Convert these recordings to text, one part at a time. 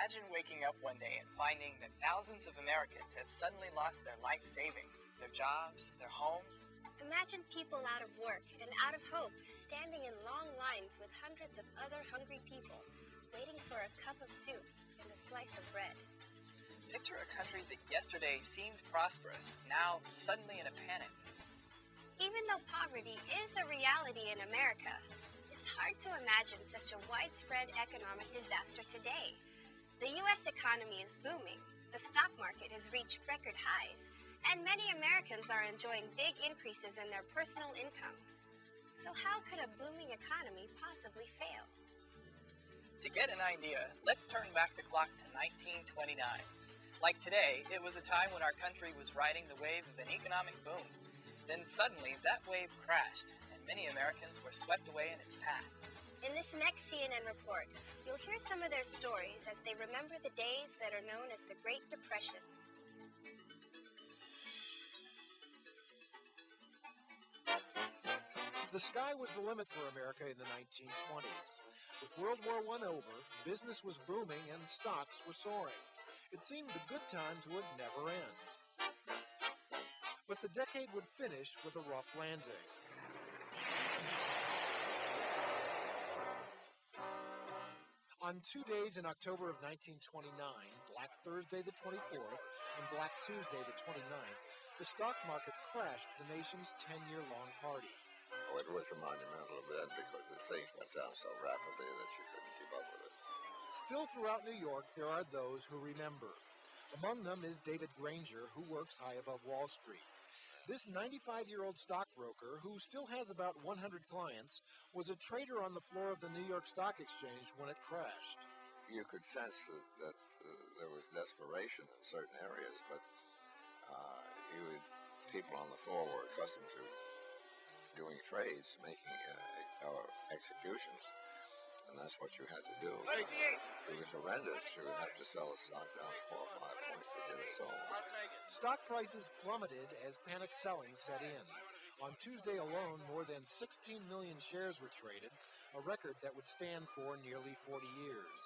Imagine waking up one day and finding that thousands of Americans have suddenly lost their life savings, their jobs, their homes. Imagine people out of work and out of hope, standing in long lines with hundreds of other hungry people, waiting for a cup of soup and a slice of bread. Picture a country that yesterday seemed prosperous, now suddenly in a panic. Even though poverty is a reality in America, it's hard to imagine such a widespread economic disaster today. The U.S. economy is booming, the stock market has reached record highs, and many Americans are enjoying big increases in their personal income. So how could a booming economy possibly fail? To get an idea, let's turn back the clock to 1929. Like today, it was a time when our country was riding the wave of an economic boom. Then suddenly, that wave crashed, and many Americans were swept away in its path. In this next CNN report, you'll hear some of their stories as they remember the days that are known as the Great Depression. The sky was the limit for America in the 1920s. With World War I over, business was booming and stocks were soaring. It seemed the good times would never end. But the decade would finish with a rough landing. On 2 days in October of 1929, Black Thursday the 24th and Black Tuesday the 29th, the stock market crashed the nation's 10-year-long party. Oh, it was a monumental event because the things went down so rapidly that you couldn't keep up with it. Still throughout New York, there are those who remember. Among them is David Granger, who works high above Wall Street. This 95-year-old stockbroker, who still has about 100 clients, was a trader on the floor of the New York Stock Exchange when it crashed. You could sense that there was desperation in certain areas, but people on the floor were accustomed to doing trades, making executions, and that's what you had to do. It was horrendous. You would have to sell a stock down 4 or 5 points to get it sold. Stock prices plummeted as panic selling set in. On Tuesday alone, more than 16 million shares were traded, a record that would stand for nearly 40 years.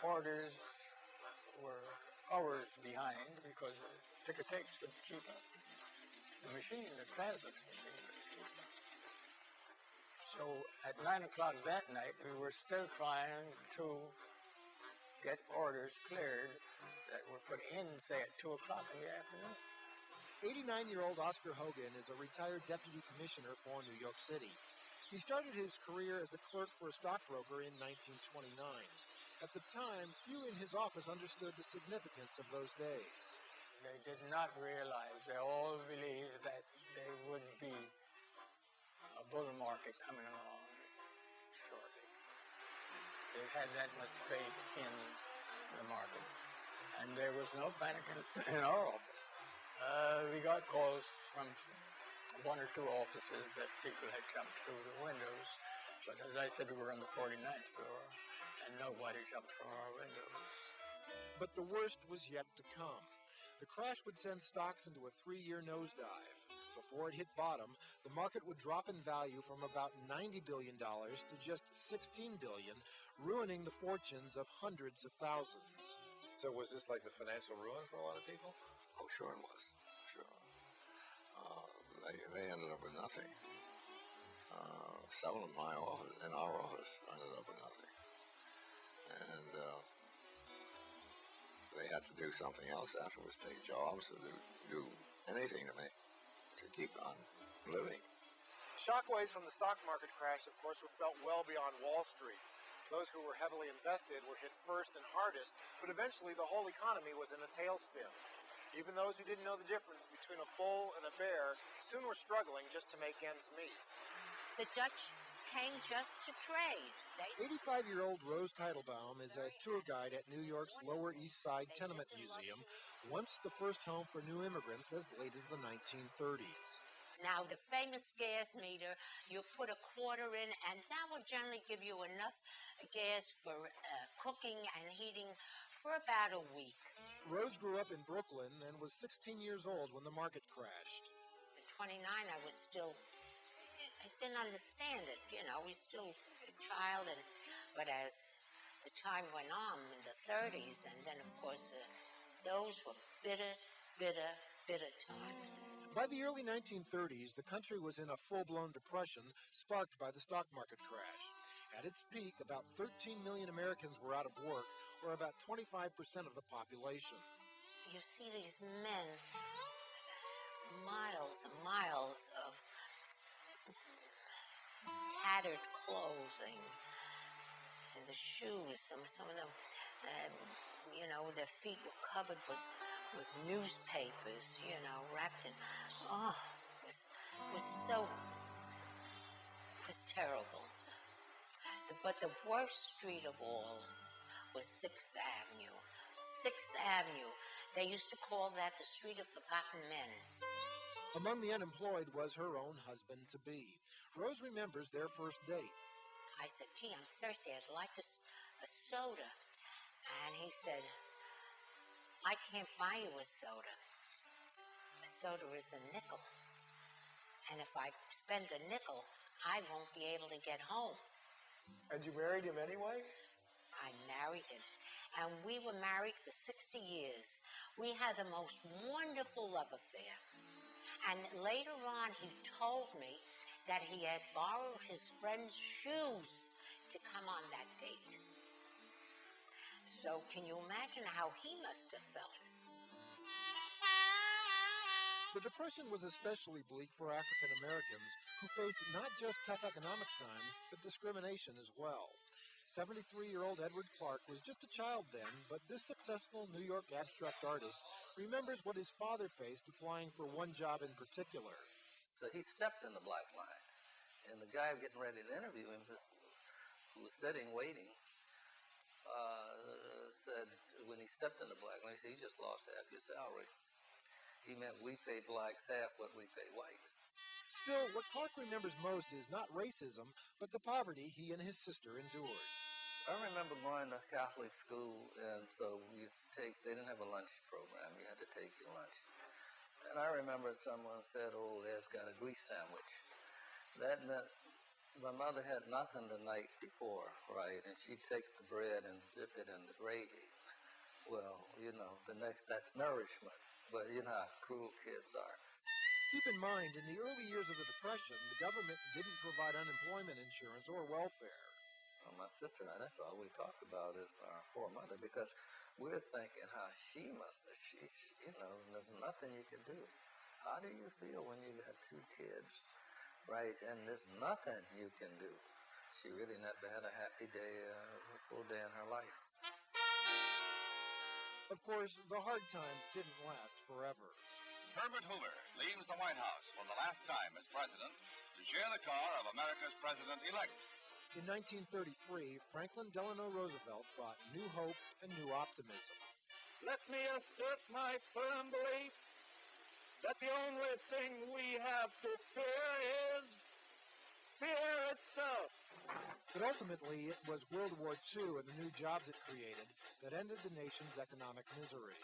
Orders were hours behind because the ticker tapes couldn't keep up. The machine, the transit machine, couldn't keep up. So at 9 o'clock that night, we were still trying to get orders cleared that were put in, say, at 2 o'clock in the afternoon. 89-year-old Oscar Hogan is a retired deputy commissioner for New York City. He started his career as a clerk for a stockbroker in 1929. At the time, few in his office understood the significance of those days. They did not realize, they all believed that there would be a bull market coming along shortly. They had that much faith in the market, and there was no panic in our office. We got calls from 1 or 2 offices that people had jumped through the windows, but as I said, we were on the 49th floor, and nobody jumped from our windows. But the worst was yet to come. The crash would send stocks into a 3-year nosedive. Before it hit bottom, the market would drop in value from about $90 billion to just $16 billion, ruining the fortunes of hundreds of thousands. So was this like the financial ruin for a lot of people? Oh, sure it was. Sure. They ended up with nothing. Several in our office, ended up with nothing. And they had to do something else afterwards, take jobs, or do anything to keep on living. Shockwaves from the stock market crash, of course, were felt well beyond Wall Street. Those who were heavily invested were hit first and hardest, but eventually the whole economy was in a tailspin. Even those who didn't know the difference between a bull and a bear soon were struggling just to make ends meet. The Dutch came just to trade. 85-year-old Rose Teitelbaum is a tour guide at New York's Lower East Side Tenement Museum, once the first home for new immigrants as late as the 1930s. Now, the famous gas meter, you put a quarter in, and that will generally give you enough gas for cooking and heating for about a week. Rose grew up in Brooklyn and was 16 years old when the market crashed. At 29, I didn't understand it, we still a child, but as the time went on in the 30s, and then, of course, those were bitter, bitter, bitter times. By the early 1930s, the country was in a full-blown depression sparked by the stock market crash. At its peak, about 13 million Americans were out of work, or about 25% of the population. You see these men, miles and miles of tattered clothing, and the shoes, some of them, their feet were covered with newspapers, wrapped in, it was terrible. But the worst street of all was 6th Avenue. 6th Avenue. They used to call that the street of forgotten men. Among the unemployed was her own husband-to-be. Rose remembers their first date. I said, gee, I'm thirsty. I'd like a soda. And he said, I can't buy you a soda. A soda is a nickel. And if I spend a nickel, I won't be able to get home. And you married him anyway? I married him. And we were married for 60 years. We had the most wonderful love affair. And later on, he told me that he had borrowed his friend's shoes to come on that date. So can you imagine how he must have felt? The Depression was especially bleak for African Americans who faced not just tough economic times, but discrimination as well. 73-year-old Edward Clark was just a child then, but this successful New York abstract artist remembers what his father faced applying for one job in particular. So he stepped in the black line, and the guy getting ready to interview him, who was sitting waiting, said when he stepped in the black line, he said, "You just lost half your salary." He meant we pay blacks half what we pay whites. Still, what Clark remembers most is not racism, but the poverty he and his sister endured. I remember going to Catholic school, and so they didn't have a lunch program. You had to take your lunch. And I remember someone said, "Oh, Ed's got a grease sandwich." That meant my mother had nothing the night before, right? And she'd take the bread and dip it in the gravy. Well, that's nourishment. But you know how cruel kids are. Keep in mind, in the early years of the Depression, the government didn't provide unemployment insurance or welfare. Well, my sister and I, that's all we talk about is our poor mother, because we're thinking how she must have, there's nothing you can do. How do you feel when you got two kids, right, and there's nothing you can do? She really never had a happy day, a full day in her life. Of course, the hard times didn't last forever. Herbert Hoover leaves the White House for the last time as president to share the car of America's president-elect. In 1933, Franklin Delano Roosevelt brought new hope and new optimism. Let me assert my firm belief that the only thing we have to fear is fear itself. But ultimately, it was World War II and the new jobs it created that ended the nation's economic misery.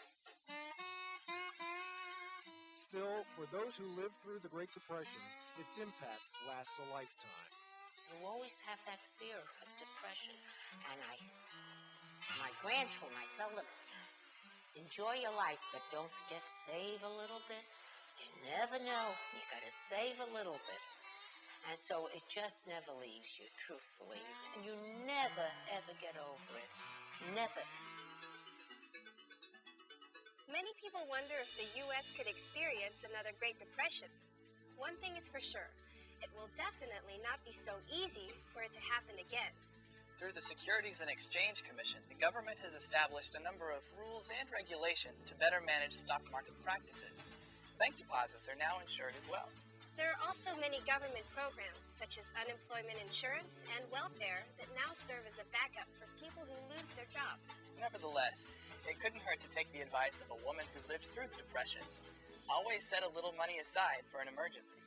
Still, for those who lived through the Great Depression, its impact lasts a lifetime. You always have that fear of depression. And my grandchildren, I tell them, enjoy your life, but don't forget, save a little bit. You never know. You got to save a little bit. And so it just never leaves you, truthfully. And you never, ever get over it. Never. Many people wonder if the U.S. could experience another Great Depression. One thing is for sure, it will definitely not be so easy for it to happen again. Through the Securities and Exchange Commission, the government has established a number of rules and regulations to better manage stock market practices. Bank deposits are now insured as well. There are also many government programs, such as unemployment insurance and welfare, that now serve as a backup for people who lose their jobs. Nevertheless, it couldn't hurt to take the advice of a woman who lived through the Depression. Always set a little money aside for an emergency.